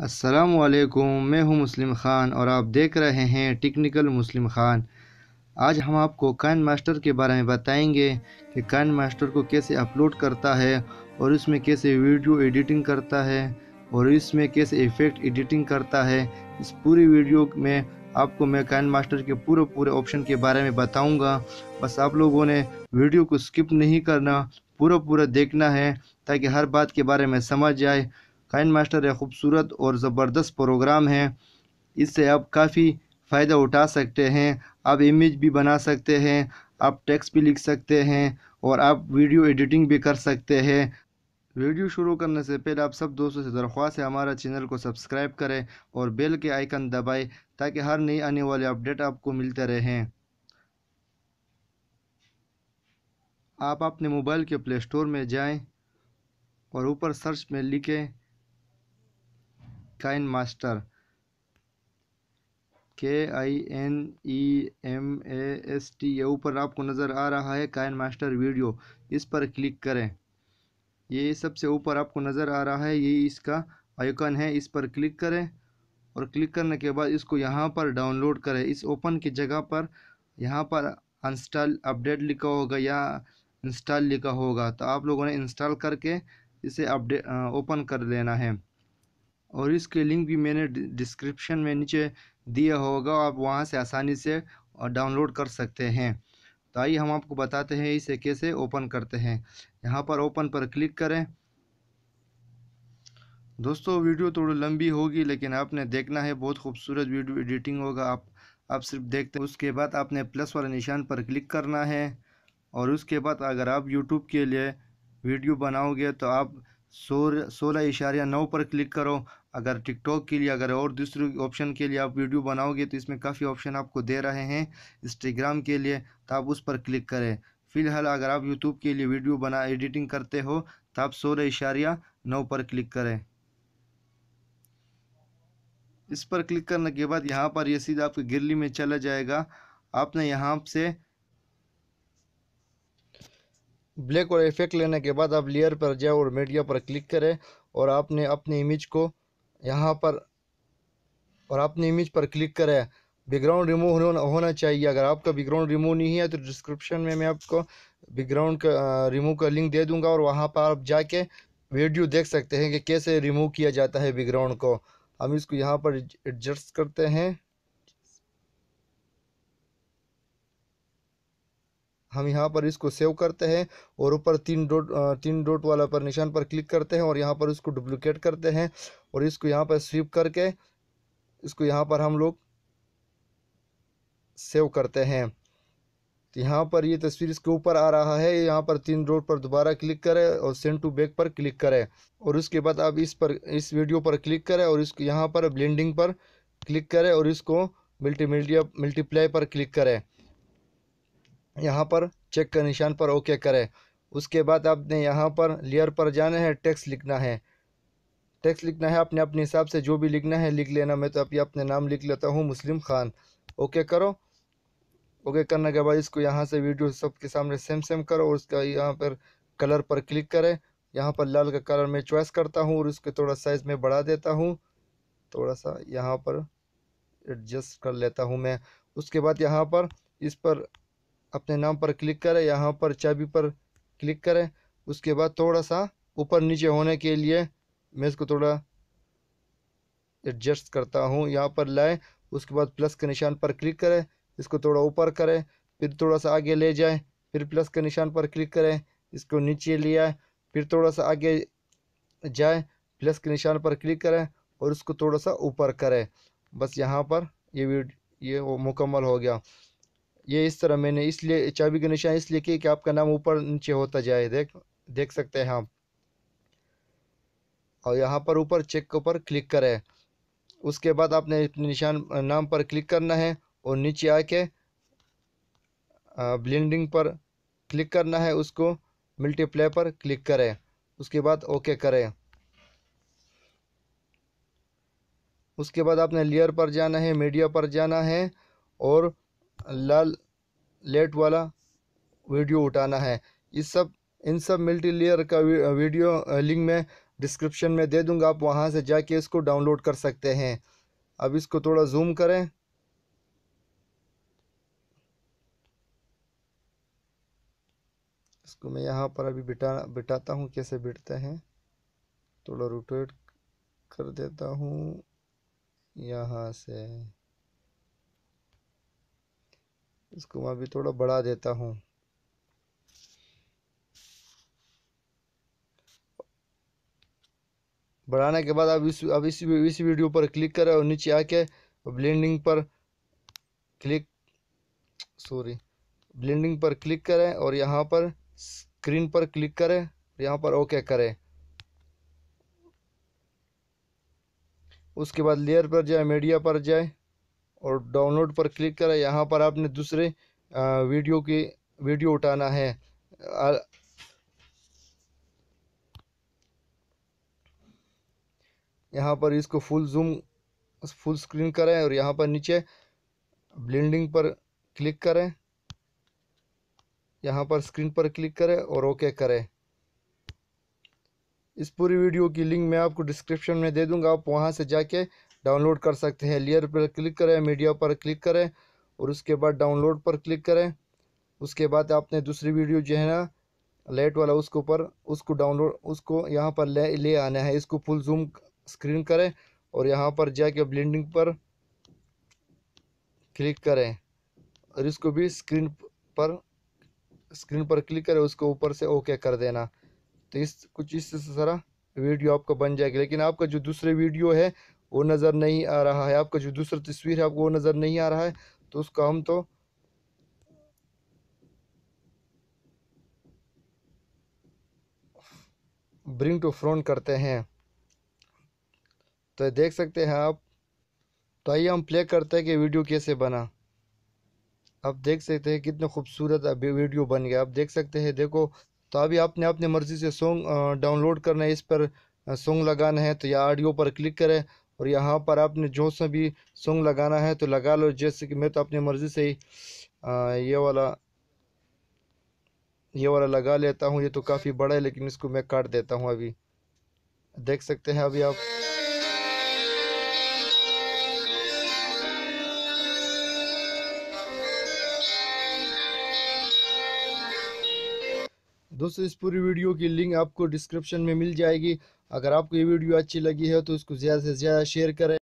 अस्सलामुअलैकुम। मैं हूं मुस्लिम ख़ान और आप देख रहे हैं टेक्निकल मुस्लिम ख़ान। आज हम आपको काइन मास्टर के बारे में बताएंगे कि काइन मास्टर को कैसे अपलोड करता है और इसमें कैसे वीडियो एडिटिंग करता है और इसमें कैसे इफ़ेक्ट एडिटिंग करता है। इस पूरी वीडियो में आपको मैं काइन मास्टर के पूरे पूरे ऑप्शन के बारे में बताऊंगा। बस आप लोगों ने वीडियो को स्किप नहीं करना, पूरा पूरा देखना है ताकि हर बात के बारे में समझ जाए। काइन मास्टर एक खूबसूरत और ज़बरदस्त प्रोग्राम है। इससे आप काफ़ी फ़ायदा उठा सकते हैं। आप इमेज भी बना सकते हैं, आप टेक्स्ट भी लिख सकते हैं और आप वीडियो एडिटिंग भी कर सकते हैं। वीडियो शुरू करने से पहले आप सब दोस्तों से दरख्वास्त है हमारा चैनल को सब्सक्राइब करें और बेल के आइकन दबाएं ताकि हर नई आने वाले अपडेट आपको मिलते रहें। आप अपने मोबाइल के प्ले स्टोर में जाएं और ऊपर सर्च में लिखें काइन मास्टर, KINEMAST। ये ऊपर आपको नज़र आ रहा है काइन मास्टर वीडियो, इस पर क्लिक करें। ये सबसे ऊपर आपको नज़र आ रहा है, ये इसका आइकन है, इस पर क्लिक करें और क्लिक करने के बाद इसको यहाँ पर डाउनलोड करें। इस ओपन की जगह पर यहाँ पर इंस्टॉल अपडेट लिखा होगा या इंस्टॉल लिखा होगा, तो आप लोगों ने इंस्टॉल करके इसे अपडेट ओपन कर लेना है। और इसके लिंक भी मैंने डिस्क्रिप्शन में नीचे दिया होगा, आप वहां से आसानी से डाउनलोड कर सकते हैं। तो आइए हम आपको बताते हैं इसे कैसे ओपन करते हैं। यहाँ पर ओपन पर क्लिक करें। दोस्तों वीडियो थोड़ी लंबी होगी लेकिन आपने देखना है, बहुत खूबसूरत वीडियो एडिटिंग होगा। आप सिर्फ देखते हैं। उसके बाद आपने प्लस वाले निशान पर क्लिक करना है और उसके बाद अगर आप यूट्यूब के लिए वीडियो बनाओगे तो आप 16.9 पर क्लिक करो। अगर टिकटॉक के लिए, अगर और दूसरे ऑप्शन के लिए आप वीडियो बनाओगे तो इसमें काफ़ी ऑप्शन आपको दे रहे हैं। इंस्टाग्राम के लिए तो आप उस पर क्लिक करें। फ़िलहाल अगर आप यूट्यूब के लिए वीडियो बना एडिटिंग करते हो तो आप 16.9 पर क्लिक करें। इस पर क्लिक करने के बाद यहाँ पर ये सीधा आपकी गैलरी में चला जाएगा। आपने यहाँ से ब्लैक और इफेक्ट लेने के बाद आप लेयर पर जाए और मीडिया पर क्लिक करें और आपने अपनी इमेज को यहाँ पर और अपनी इमेज पर क्लिक करें। बैकग्राउंड रिमूव होना चाहिए। अगर आपका बैकग्राउंड रिमूव नहीं है तो डिस्क्रिप्शन में मैं आपको बैकग्राउंड का रिमूव का लिंक दे दूंगा और वहाँ पर आप जाके वीडियो देख सकते हैं कि कैसे रिमूव किया जाता है बैकग्राउंड को। हम इसको यहाँ पर एडजस्ट करते हैं। हम यहाँ पर इसको सेव करते हैं और ऊपर तीन डॉट वाला पर निशान पर क्लिक करते हैं और यहाँ पर इसको डुप्लिकेट करते हैं और इसको यहाँ पर स्वीप करके इसको यहाँ पर हम लोग सेव करते हैं। तो यहाँ पर ये तस्वीर इसके ऊपर आ रहा है। यहाँ पर तीन डॉट पर दोबारा क्लिक करें और सेंड टू बैक पर क्लिक करें और उसके बाद आप इस वीडियो पर क्लिक करें और इसको यहाँ पर ब्लेंडिंग पर क्लिक करें और इसको मल्टीप्लाई पर क्लिक करें। यहाँ पर चेक का निशान पर ओके करें। उसके बाद आपने यहाँ पर लेयर पर जाना है, टेक्स्ट लिखना है। टेक्स्ट लिखना है अपने अपने हिसाब से, जो भी लिखना है लिख लेना। मैं तो अभी अपने नाम लिख लेता हूँ, मुस्लिम खान। ओके करो। ओके करने के बाद इसको यहाँ से वीडियो सबके सामने सेम सेम करो और उसका यहाँ पर कलर पर क्लिक करें। यहाँ पर लाल का कलर मैं चॉइस करता हूँ और उसके थोड़ा साइज़ में बढ़ा देता हूँ, थोड़ा सा यहाँ पर एडजस्ट कर लेता हूँ मैं। उसके बाद यहाँ पर इस पर अपने नाम पर क्लिक करें, यहाँ पर चाबी पर क्लिक करें। उसके बाद थोड़ा सा ऊपर नीचे होने के लिए मैं इसको थोड़ा एडजस्ट करता हूँ, यहाँ पर लाएं। उसके बाद प्लस के निशान पर क्लिक करें, इसको थोड़ा ऊपर करें, फिर थोड़ा सा आगे ले जाएं, फिर प्लस के निशान पर क्लिक करें, इसको नीचे ले आए, फिर थोड़ा सा आगे जाए, प्लस के निशान पर क्लिक करें और उसको थोड़ा सा ऊपर करें। बस यहाँ पर ये वो मुकम्मल हो गया। ये इस तरह मैंने इसलिए चाबी का निशान इसलिए किया कि आपका नाम ऊपर नीचे होता जाए। देख सकते हैं आप। और यहाँ पर ऊपर चेक के ऊपर क्लिक करें। उसके बाद आपने निशान नाम पर क्लिक करना है और नीचे आके ब्लेंडिंग पर क्लिक करना है, उसको मल्टीप्लाई पर क्लिक करें। उसके बाद ओके करें। उसके बाद आपने लेयर पर जाना है, मीडिया पर जाना है और लाल लेट वाला वीडियो उठाना है। इन सब मल्टी लेयर का वीडियो लिंक में डिस्क्रिप्शन में दे दूंगा, आप वहां से जाके इसको डाउनलोड कर सकते हैं। अब इसको थोड़ा जूम करें। इसको मैं यहाँ पर अभी बिठाता हूँ, कैसे बिठते हैं। थोड़ा रोटेट कर देता हूँ यहाँ से। इसको मैं अभी थोड़ा बढ़ा देता हूँ। बढ़ाने के बाद अब इस वीडियो पर क्लिक करें और नीचे आके ब्लेंडिंग पर क्लिक ब्लेंडिंग पर क्लिक करें और यहाँ पर स्क्रीन पर क्लिक करें, यहाँ पर ओके करें। उसके बाद लेयर पर जाए, मीडिया पर जाए और डाउनलोड पर क्लिक करें। यहाँ पर आपने दूसरे वीडियो उठाना है। यहाँ पर इसको फुल स्क्रीन करें और यहाँ पर नीचे ब्लेंडिंग पर क्लिक करें, यहाँ पर स्क्रीन पर क्लिक करें और ओके करें। इस पूरी वीडियो की लिंक मैं आपको डिस्क्रिप्शन में दे दूंगा, आप वहां से जाके डाउनलोड कर सकते हैं। लेयर पर क्लिक करें, मीडिया पर क्लिक करें और उसके बाद डाउनलोड पर क्लिक करें। उसके बाद आपने दूसरी वीडियो जो है ना लाइट वाला, उसको यहाँ पर ले आना है। इसको फुल जूम स्क्रीन करें और यहाँ पर जाके ब्लेंडिंग पर क्लिक करें और इसको भी स्क्रीन पर क्लिक करें, उसको ऊपर से ओके कर देना। तो कुछ इस तरह वीडियो आपका बन जाएगी। लेकिन आपका जो दूसरे वीडियो है वो नज़र नहीं आ रहा है, आपका जो दूसरा तस्वीर है आपको वो नज़र नहीं आ रहा है, तो उसको हम तो ब्रिंग टू फ्रंट करते हैं। तो देख सकते हैं आप। तो आइए हम प्ले करते हैं कि वीडियो कैसे बना। आप देख सकते हैं कितना खूबसूरत अभी वीडियो बन गया, आप देख सकते हैं। देखो, तो अभी आपने अपनी मर्ज़ी से सॉन्ग डाउनलोड करना है, इस पर सॉन्ग लगाना है तो या ऑडियो पर क्लिक करें और यहाँ पर आपने जो सा भी सॉन्ग लगाना है तो लगा लो। जैसे कि मैं तो अपनी मर्ज़ी से ही ये वाला लगा लेता हूँ। ये तो काफ़ी बड़ा है लेकिन इसको मैं काट देता हूँ। अभी देख सकते हैं अभी आप। दोस्तों, इस पूरी वीडियो की लिंक आपको डिस्क्रिप्शन में मिल जाएगी। अगर आपको ये वीडियो अच्छी लगी है तो इसको ज़्यादा से ज़्यादा शेयर करें।